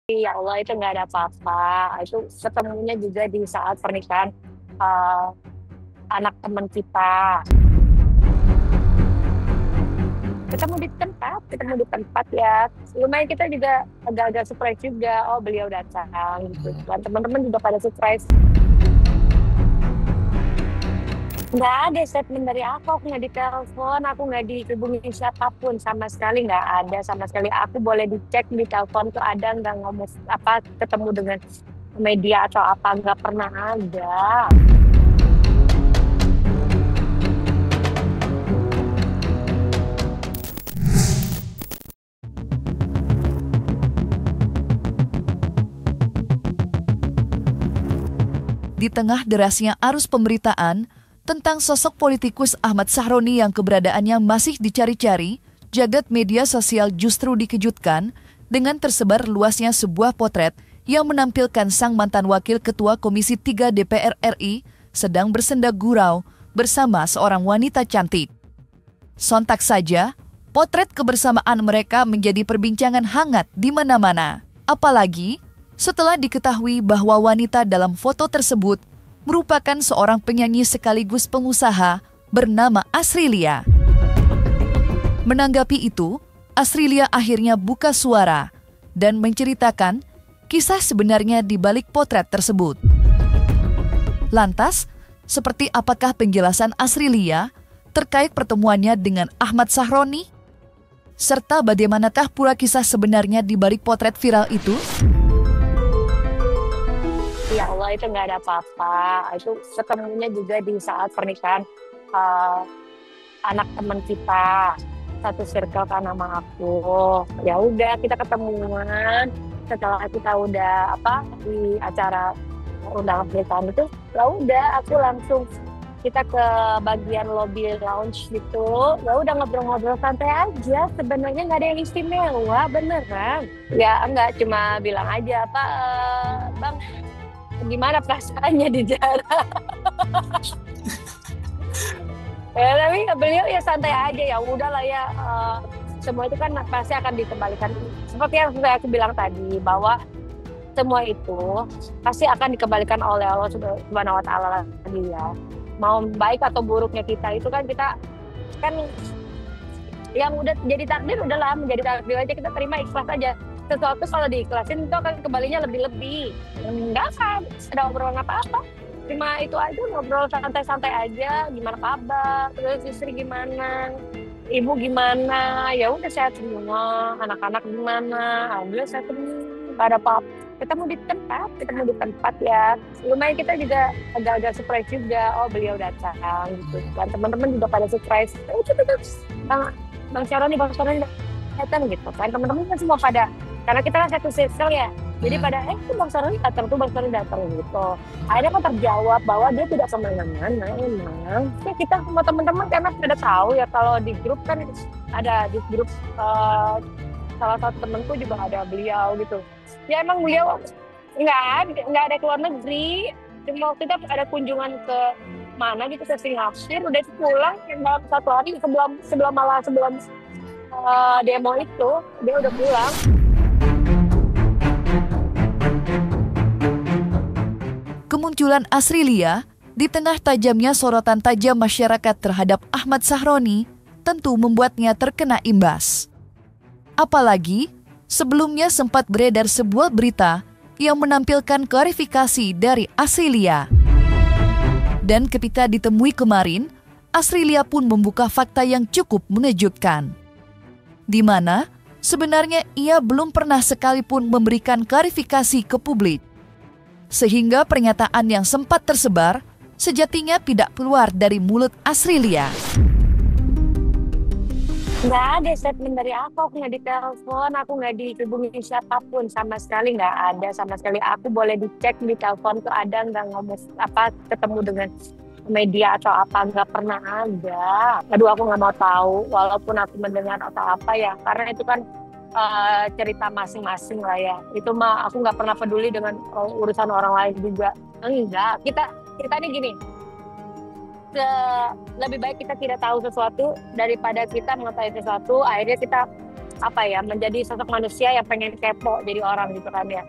Ya Allah itu nggak ada apa-apa, itu ketemunya juga di saat pernikahan, eee, anak teman kita. Ketemu di tempat ya, lumayan kita juga agak-agak surprise juga, oh beliau datang gitu kan, teman-teman juga pada surprise. Nggak ada statement dari aku nggak ditelepon, aku nggak dihubungin siapapun sama sekali, nggak ada sama sekali. Aku boleh dicek di telepon tuh ada nggak ngomong apa, ketemu dengan media atau apa, nggak pernah ada. Di tengah derasnya arus pemberitaan tentang sosok politikus Ahmad Sahroni yang keberadaannya masih dicari-cari, jagat media sosial justru dikejutkan dengan tersebar luasnya sebuah potret yang menampilkan sang mantan wakil ketua Komisi 3 DPR RI sedang bersenda gurau bersama seorang wanita cantik. Sontak saja, potret kebersamaan mereka menjadi perbincangan hangat di mana-mana. Apalagi setelah diketahui bahwa wanita dalam foto tersebut merupakan seorang penyanyi sekaligus pengusaha bernama Asrilia. Menanggapi itu, Asrilia akhirnya buka suara dan menceritakan kisah sebenarnya di balik potret tersebut. Lantas, seperti apakah penjelasan Asrilia terkait pertemuannya dengan Ahmad Sahroni? Serta bagaimanakah pula kisah sebenarnya di balik potret viral itu? Ya Allah itu nggak ada apa-apa, itu ketemunya juga di saat pernikahan, eee, anak teman kita, satu circle kan sama aku. Ya udah kita ketemuan, setelah kita udah di acara undangan pernikahan itu, ya udah aku langsung kita ke bagian lobby lounge gitu, ya udah ngobrol-ngobrol santai aja, sebenarnya nggak ada yang istimewa, beneran. Ya enggak, cuma bilang aja, "Bang, gimana perasaannya di jalan?" Ya tapi beliau ya santai aja, ya udahlah ya, semua itu kan pasti akan dikembalikan. Seperti yang sudah aku bilang tadi, bahwa semua itu pasti akan dikembalikan oleh Allah Subhanahu wa Ta'ala lagi ya. Mau baik atau buruknya kita itu kan kita kan yang udah jadi takdir udahlah, menjadi takdir aja, kita terima ikhlas aja. Sesuatu kalau diikhlasin itu akan kembalinya lebih-lebih. Enggak kan, ada obrolan apa-apa. Cuma itu aja, ngobrol santai-santai aja, gimana kabar, terus istri gimana, ibu gimana, ya udah sehat semua, anak-anak gimana, alhamdulillah sehat semua, nggak ada apa-apa. Ketemu di tempat ya, lumayan kita juga agak-agak surprise juga, oh beliau datang gitu kan, teman-teman juga pada surprise, bang bang Syaroni datang gitu kan, teman-teman kan semua pada, karena kita kan satu circle ya, jadi pada tuh bang Syaroni datang gitu. Akhirnya kan terjawab bahwa dia tidak kemana-mana emang. Ya kita semua teman-teman karena sudah tahu ya, kalau di grup kan ada di grup, salah satu temanku juga ada beliau gitu. Ya emang beliau nggak ada ke luar negeri. Cuma waktu itu ada kunjungan ke mana gitu, ke Singapura, udah itu pulang dalam satu hari sebelum demo itu dia udah pulang. Kemunculan Asrilia di tengah tajamnya sorotan tajam masyarakat terhadap Ahmad Sahroni tentu membuatnya terkena imbas. Apalagi sebelumnya sempat beredar sebuah berita yang menampilkan klarifikasi dari Asrilia. Dan ketika ditemui kemarin, Asrilia pun membuka fakta yang cukup mengejutkan, di mana sebenarnya ia belum pernah sekalipun memberikan klarifikasi ke publik. Sehingga pernyataan yang sempat tersebar sejatinya tidak keluar dari mulut Asrilia. Nggak ada statement dari aku nggak ditelepon, aku nggak dihubungin siapapun sama sekali, nggak ada sama sekali. Aku boleh dicek di telepon tuh ada nggak ngomong apa, ketemu dengan media atau apa, nggak pernah ada. Aduh aku nggak mau tahu, walaupun aku mendengar atau apa ya, karena itu kan cerita masing-masing lah ya. Itu mah aku nggak pernah peduli dengan urusan orang lain juga. Enggak, kita nih gini, lebih baik kita tidak tahu sesuatu daripada kita mengetahui sesuatu akhirnya kita menjadi sosok manusia yang pengen kepo jadi orang gitu kan ya.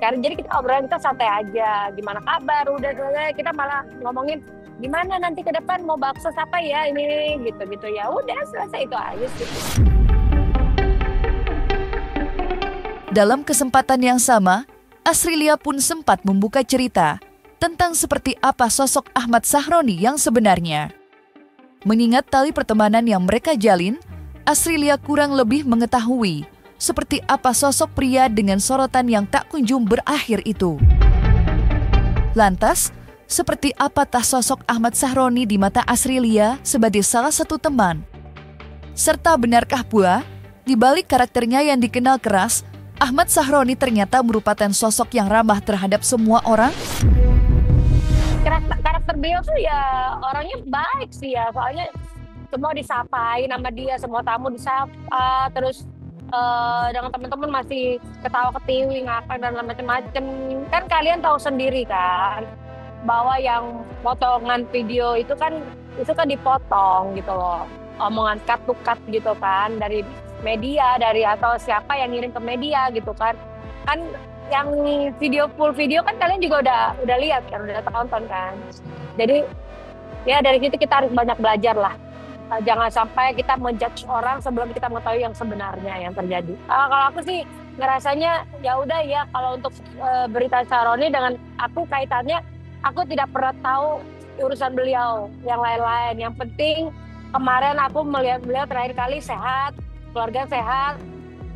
Karena jadi kita obrolan kita santai aja, gimana kabar, udah selesai kita malah ngomongin gimana nanti ke depan mau bakso apa ya ini gitu-gitu, ya udah selesai itu aja sih. Dalam kesempatan yang sama, Asrilia pun sempat membuka cerita tentang seperti apa sosok Ahmad Sahroni yang sebenarnya. Mengingat tali pertemanan yang mereka jalin, Asrilia kurang lebih mengetahui seperti apa sosok pria dengan sorotan yang tak kunjung berakhir itu. Lantas, seperti apakah sosok Ahmad Sahroni di mata Asrilia sebagai salah satu teman? Serta benarkah pula, di balik karakternya yang dikenal keras, Ahmad Sahroni ternyata merupakan sosok yang ramah terhadap semua orang? Karakter beliau tuh ya orangnya baik sih ya, soalnya semua disapain sama dia, semua tamu disapa, terus dengan teman-teman masih ketawa-ketiwi, ngakak dan macam-macam. Kan kalian tahu sendiri kan, bahwa yang potongan video itu kan dipotong gitu loh, omongan cut to cut gitu kan, dari media, dari atau siapa yang ngirim ke media gitu kan yang full video kan kalian juga udah lihat kan, udah tonton kan. Jadi ya dari situ kita harus banyak belajar lah. Jangan sampai kita menjudge orang sebelum kita mengetahui yang sebenarnya yang terjadi. Kalau aku sih ngerasanya ya udah ya, kalau untuk berita Sahroni dengan aku kaitannya, aku tidak pernah tahu urusan beliau yang lain-lain. Yang penting kemarin aku melihat beliau terakhir kali sehat, keluarga sehat.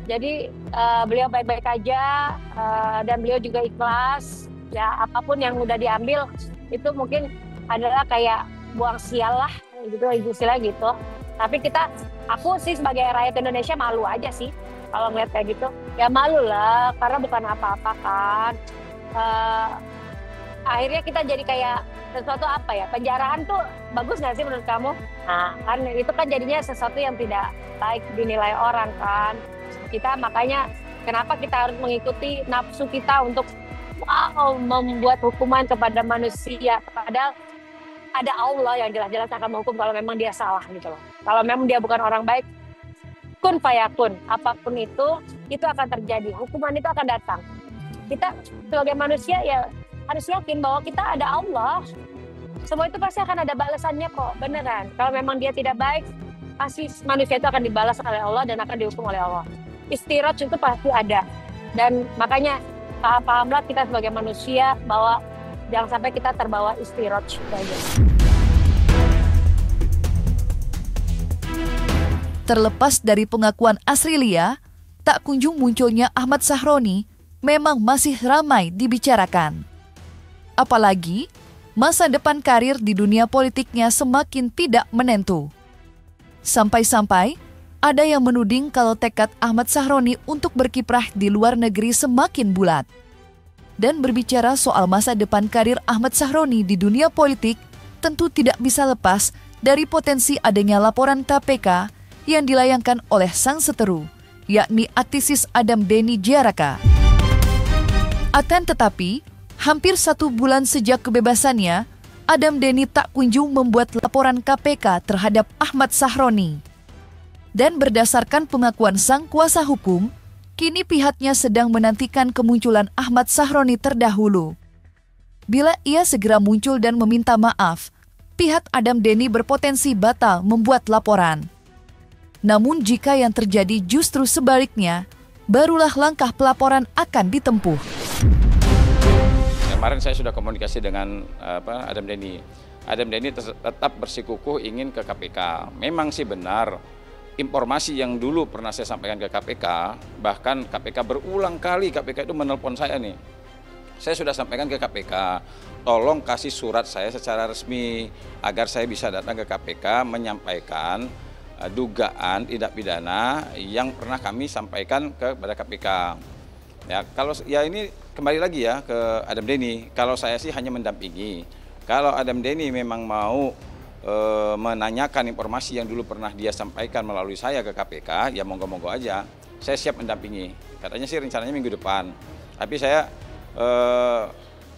Jadi beliau baik-baik aja, dan beliau juga ikhlas. Ya apapun yang udah diambil itu mungkin adalah kayak buang sial lah gitu, istilah gitu. Tapi aku sih sebagai rakyat Indonesia malu aja sih kalau ngeliat kayak gitu. Ya malu lah, karena bukan apa-apa kan. Akhirnya kita jadi kayak sesuatu penjarahan tuh bagus nggak sih menurut kamu? Nah kan itu kan jadinya sesuatu yang tidak baik dinilai orang kan. Kita makanya kenapa kita harus mengikuti nafsu kita untuk membuat hukuman kepada manusia, padahal ada Allah yang jelas-jelas akan menghukum kalau memang dia salah gitu loh. Kalau memang dia bukan orang baik, kun fayakun, apapun itu akan terjadi, hukuman itu akan datang. Kita sebagai manusia ya harus yakin bahwa kita ada Allah. Semua itu pasti akan ada balasannya kok, beneran. Kalau memang dia tidak baik, pasti manusia itu akan dibalas oleh Allah dan akan dihukum oleh Allah. Istiraj itu pasti ada. Dan makanya pahamlah kita sebagai manusia bahwa jangan sampai kita terbawa istiraj saja. Terlepas dari pengakuan Asrilia, tak kunjung munculnya Ahmad Sahroni memang masih ramai dibicarakan. Apalagi, masa depan karir di dunia politiknya semakin tidak menentu. Sampai-sampai, ada yang menuding kalau tekad Ahmad Sahroni untuk berkiprah di luar negeri semakin bulat. Dan berbicara soal masa depan karir Ahmad Sahroni di dunia politik, tentu tidak bisa lepas dari potensi adanya laporan KPK yang dilayangkan oleh sang seteru, yakni aktivis Adam Denny Djaraka. Akan tetapi, hampir 1 bulan sejak kebebasannya, Adam Denny tak kunjung membuat laporan KPK terhadap Ahmad Sahroni. Dan berdasarkan pengakuan sang kuasa hukum, kini pihaknya sedang menantikan kemunculan Ahmad Sahroni terdahulu. Bila ia segera muncul dan meminta maaf, pihak Adam Denny berpotensi batal membuat laporan. Namun jika yang terjadi justru sebaliknya, barulah langkah pelaporan akan ditempuh. Kemarin saya sudah komunikasi dengan Adam Denny. Adam Denny tetap bersikukuh ingin ke KPK. Memang sih benar, informasi yang dulu pernah saya sampaikan ke KPK, bahkan KPK berulang kali KPK itu menelpon saya nih. Saya sudah sampaikan ke KPK, tolong kasih surat saya secara resmi agar saya bisa datang ke KPK menyampaikan dugaan tindak pidana yang pernah kami sampaikan kepada KPK. Ya, kalau ya ini kembali lagi ya ke Adam Denny. Kalau saya sih hanya mendampingi. Kalau Adam Denny memang mau menanyakan informasi yang dulu pernah dia sampaikan melalui saya ke KPK, ya monggo-monggo aja. Saya siap mendampingi. Katanya sih rencananya minggu depan. Tapi saya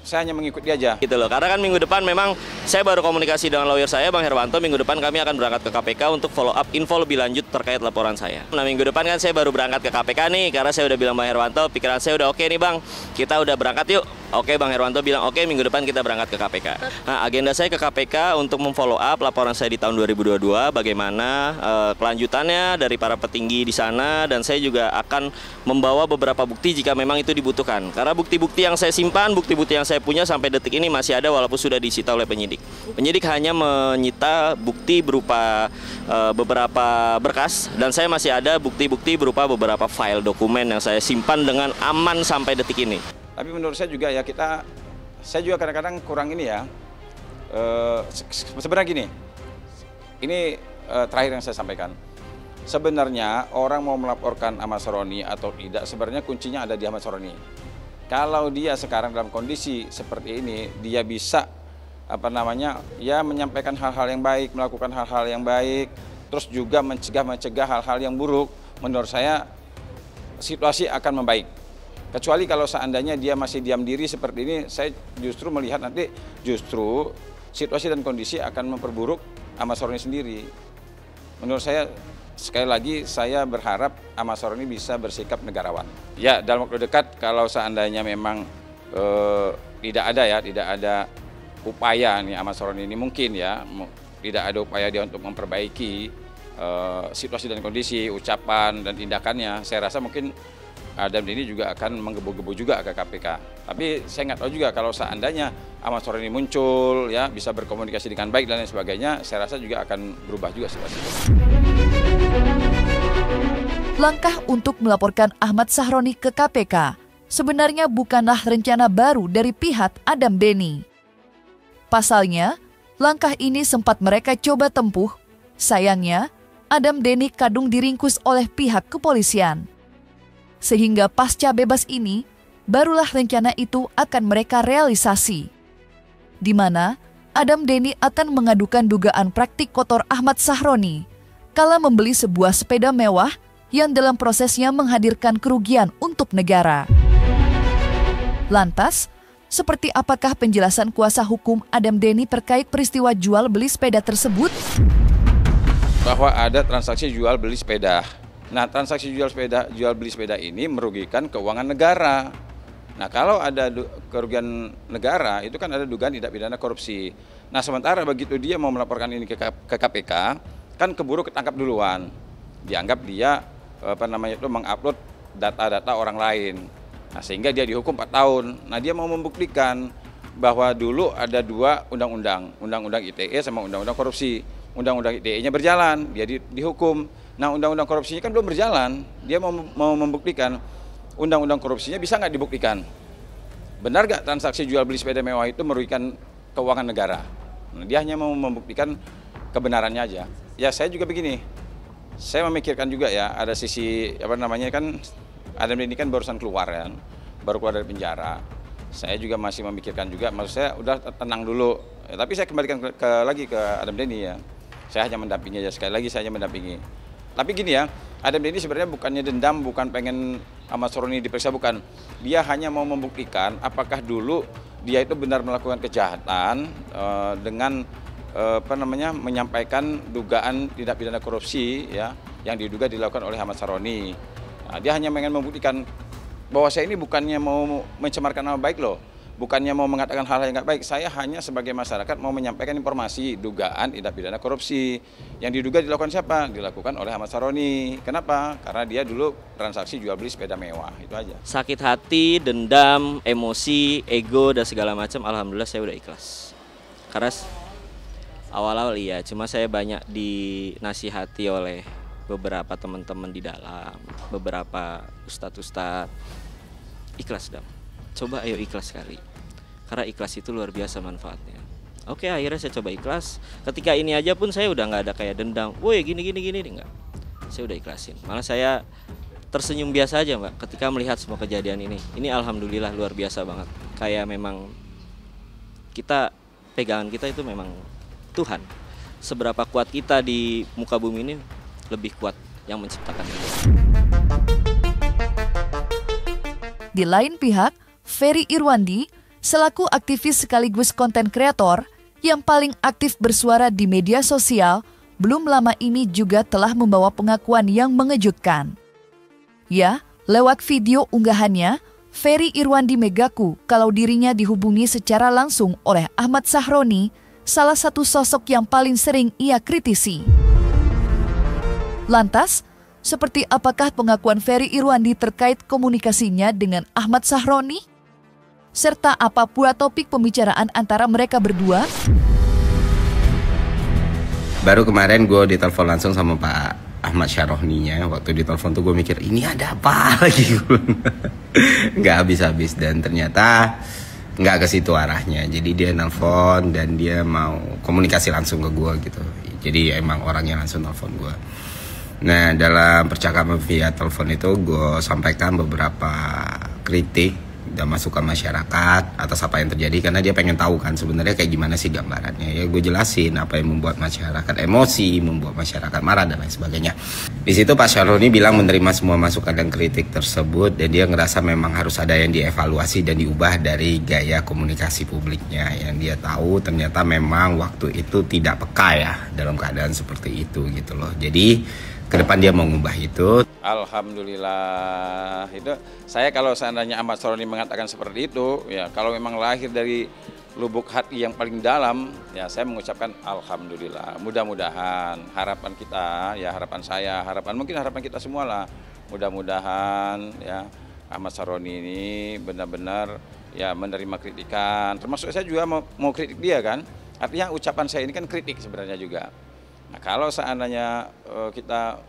saya hanya mengikuti aja. Gitu loh, karena kan minggu depan memang saya baru komunikasi dengan lawyer saya, Bang Herwanto. Minggu depan kami akan berangkat ke KPK untuk follow up info lebih lanjut terkait laporan saya. Nah, minggu depan kan saya baru berangkat ke KPK nih, karena saya udah bilang Bang Herwanto, pikiran saya udah oke nih Bang, kita udah berangkat yuk. Oke, Bang Herwanto bilang oke, minggu depan kita berangkat ke KPK. Nah, agenda saya ke KPK untuk memfollow up laporan saya di tahun 2022, bagaimana kelanjutannya dari para petinggi di sana, dan saya juga akan membawa beberapa bukti jika memang itu dibutuhkan. Karena bukti-bukti yang saya simpan, bukti-bukti yang saya punya sampai detik ini masih ada walaupun sudah disita oleh penyidik. Penyidik hanya menyita bukti berupa beberapa berkas, dan saya masih ada bukti-bukti berupa beberapa file dokumen yang saya simpan dengan aman sampai detik ini. Tapi menurut saya juga ya saya juga kadang-kadang kurang ini ya, sebenarnya gini, ini terakhir yang saya sampaikan. Sebenarnya orang mau melaporkan Ahmad Sahroni atau tidak, sebenarnya kuncinya ada di Ahmad Sahroni. Kalau dia sekarang dalam kondisi seperti ini, dia bisa ya menyampaikan hal-hal yang baik, melakukan hal-hal yang baik, terus juga mencegah hal-hal yang buruk. Menurut saya situasi akan membaik. Kecuali kalau seandainya dia masih diam diri seperti ini, saya justru melihat nanti justru situasi dan kondisi akan memperburuk Ahmad Sahroni sendiri. Menurut saya, sekali lagi saya berharap Ahmad Sahroni bisa bersikap negarawan. Ya, dalam waktu dekat kalau seandainya memang tidak ada upaya nih Ahmad Sahroni ini, mungkin ya tidak ada upaya dia untuk memperbaiki situasi dan kondisi, ucapan dan tindakannya, saya rasa mungkin Adam Denny juga akan menggebu-gebu juga ke KPK. Tapi saya nggak tahu juga kalau seandainya Ahmad Sahroni muncul, ya bisa berkomunikasi dengan baik dan lain sebagainya, saya rasa juga akan berubah juga situasinya. Langkah untuk melaporkan Ahmad Sahroni ke KPK sebenarnya bukanlah rencana baru dari pihak Adam Denny. Pasalnya, langkah ini sempat mereka coba tempuh. Sayangnya, Adam Denny kadung diringkus oleh pihak kepolisian. Sehingga pasca bebas ini, barulah rencana itu akan mereka realisasi. Di mana Adam Denny akan mengadukan dugaan praktik kotor Ahmad Sahroni kala membeli sebuah sepeda mewah yang dalam prosesnya menghadirkan kerugian untuk negara. Lantas, seperti apakah penjelasan kuasa hukum Adam Denny terkait peristiwa jual beli sepeda tersebut? Bahwa ada transaksi jual beli sepeda. Nah, transaksi jual beli sepeda ini merugikan keuangan negara. Nah, kalau ada kerugian negara, itu kan ada dugaan tindak pidana korupsi. Nah, sementara begitu dia mau melaporkan ini ke KPK, kan keburu ketangkap duluan. Dianggap dia mengupload data-data orang lain. Nah, sehingga dia dihukum 4 tahun. Nah, dia mau membuktikan bahwa dulu ada 2 undang-undang, Undang-Undang ITE sama Undang-Undang Korupsi. Undang-Undang ITE-nya berjalan, dia dihukum. Nah, undang-undang korupsinya kan belum berjalan. Dia mau membuktikan undang-undang korupsinya bisa nggak dibuktikan. Benar nggak transaksi jual beli sepeda mewah itu merugikan keuangan negara? Nah, dia hanya mau membuktikan kebenarannya aja. Ya, saya juga begini. Saya memikirkan juga ya, ada sisi kan Adam Denny kan barusan keluar kan, baru keluar dari penjara. Saya juga masih memikirkan juga, maksud saya udah tenang dulu. Ya, tapi saya kembalikan lagi ke Adam Denny ya. Saya hanya mendampingi aja, sekali lagi saya hanya mendampingi. Tapi gini ya, Adam Denny sebenarnya bukannya dendam, bukan pengen Ahmad Sahroni diperiksa, bukan. Dia hanya mau membuktikan apakah dulu dia itu benar melakukan kejahatan dengan menyampaikan dugaan tindak pidana korupsi ya yang diduga dilakukan oleh Ahmad Sahroni. Nah, dia hanya ingin membuktikan bahwa saya ini bukannya mau mencemarkan nama baik loh. Bukannya mau mengatakan hal yang nggak baik, saya hanya sebagai masyarakat mau menyampaikan informasi dugaan tindak pidana korupsi yang diduga dilakukan siapa? Dilakukan oleh Ahmad Sahroni. Kenapa? Karena dia dulu transaksi jual beli sepeda mewah, itu aja. Sakit hati, dendam, emosi, ego dan segala macam, alhamdulillah saya udah ikhlas. Karena awal-awal iya, cuma saya banyak dinasihati oleh beberapa teman-teman di dalam, beberapa ustadz-ustadz. Ikhlas dam. Coba ayo ikhlas sekali. Karena ikhlas itu luar biasa manfaatnya. Oke, akhirnya saya coba ikhlas. Ketika ini aja pun saya udah nggak ada kayak dendam. Woi gini enggak. Saya udah ikhlasin. Malah saya tersenyum biasa aja mbak. Ketika melihat semua kejadian ini. Ini alhamdulillah luar biasa banget. Kayak memang pegangan kita itu memang Tuhan. Seberapa kuat kita di muka bumi ini lebih kuat yang menciptakan kita. Di lain pihak, Ferry Irwandi selaku aktivis sekaligus konten kreator yang paling aktif bersuara di media sosial, belum lama ini juga telah membawa pengakuan yang mengejutkan. Ya, lewat video unggahannya, Ferry Irwandi mengaku kalau dirinya dihubungi secara langsung oleh Ahmad Sahroni, salah satu sosok yang paling sering ia kritisi. Lantas, seperti apakah pengakuan Ferry Irwandi terkait komunikasinya dengan Ahmad Sahroni? Serta apa pula topik pembicaraan antara mereka berdua? Baru kemarin gue ditelepon langsung sama Pak Ahmad Sahroni-nya. Waktu ditelepon tuh gue mikir, ini ada apa lagi? Nggak habis-habis, dan ternyata nggak ke situ arahnya. Jadi dia nelpon dan dia mau komunikasi langsung ke gue gitu. Jadi emang orangnya langsung nelpon gue. Nah, dalam percakapan via telepon itu gue sampaikan beberapa kritik dan masukan masyarakat atas apa yang terjadi, karena dia pengen tahu kan sebenarnya kayak gimana sih gambarannya. Ya gue jelasin apa yang membuat masyarakat emosi, membuat masyarakat marah dan lain sebagainya. Di situ Pak Sahroni bilang menerima semua masukan dan kritik tersebut, dan dia ngerasa memang harus ada yang dievaluasi dan diubah dari gaya komunikasi publiknya. Yang dia tahu ternyata memang waktu itu tidak peka ya dalam keadaan seperti itu gitu loh. Jadi ke depan dia mau ngubah itu. Alhamdulillah, itu saya kalau seandainya Ahmad Sahroni mengatakan seperti itu, ya kalau memang lahir dari lubuk hati yang paling dalam, ya saya mengucapkan alhamdulillah. Mudah-mudahan harapan kita, ya harapan saya, mungkin harapan kita semua lah, mudah-mudahan ya Ahmad Sahroni ini benar-benar ya menerima kritikan. Termasuk saya juga mau kritik dia kan. Artinya ucapan saya ini kan kritik sebenarnya juga. Nah, kalau seandainya kita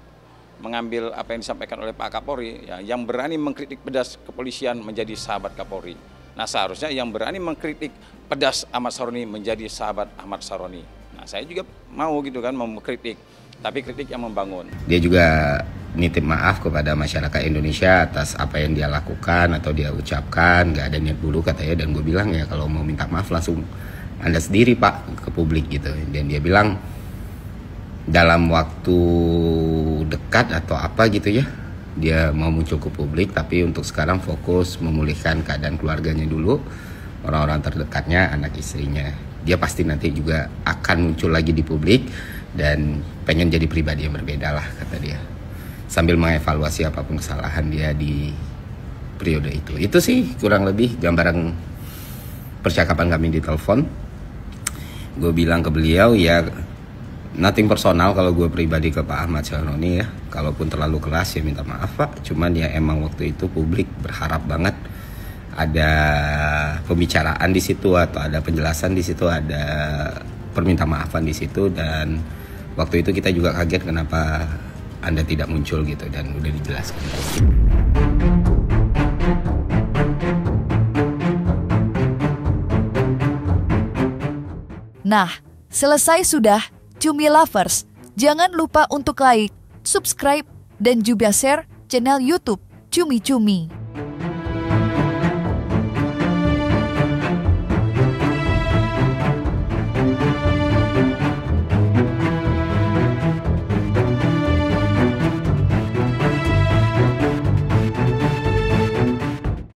mengambil apa yang disampaikan oleh Pak Kapolri, ya, yang berani mengkritik pedas kepolisian menjadi sahabat Kapolri. Nah, seharusnya yang berani mengkritik pedas Ahmad Sahroni menjadi sahabat Ahmad Sahroni. Nah, saya juga mau gitu kan, mau mengkritik, tapi kritik yang membangun. Dia juga nitip maaf kepada masyarakat Indonesia atas apa yang dia lakukan atau dia ucapkan, nggak ada niat buruk katanya. Dan gue bilang ya kalau mau minta maaf langsung Anda sendiri Pak ke publik gitu. Dan dia bilang dalam waktu dekat atau apa gitu ya, dia mau muncul ke publik, tapi untuk sekarang fokus memulihkan keadaan keluarganya dulu, orang-orang terdekatnya, anak istrinya. Dia pasti nanti juga akan muncul lagi di publik dan pengen jadi pribadi yang berbeda lah kata dia, sambil mengevaluasi apapun kesalahan dia di periode itu. Itu sih kurang lebih gambaran percakapan kami di telepon. Gue bilang ke beliau ya nothing personal kalau gue pribadi ke Pak Ahmad Sahroni ya. Kalaupun terlalu keras ya minta maaf Pak. Cuman ya emang waktu itu publik berharap banget ada pembicaraan di situ atau ada penjelasan di situ, ada perminta maafan di situ. Dan waktu itu kita juga kaget kenapa Anda tidak muncul gitu, dan udah dijelaskan. Nah, selesai sudah. Cumi Lovers, jangan lupa untuk like, subscribe, dan juga share channel YouTube Cumi Cumi.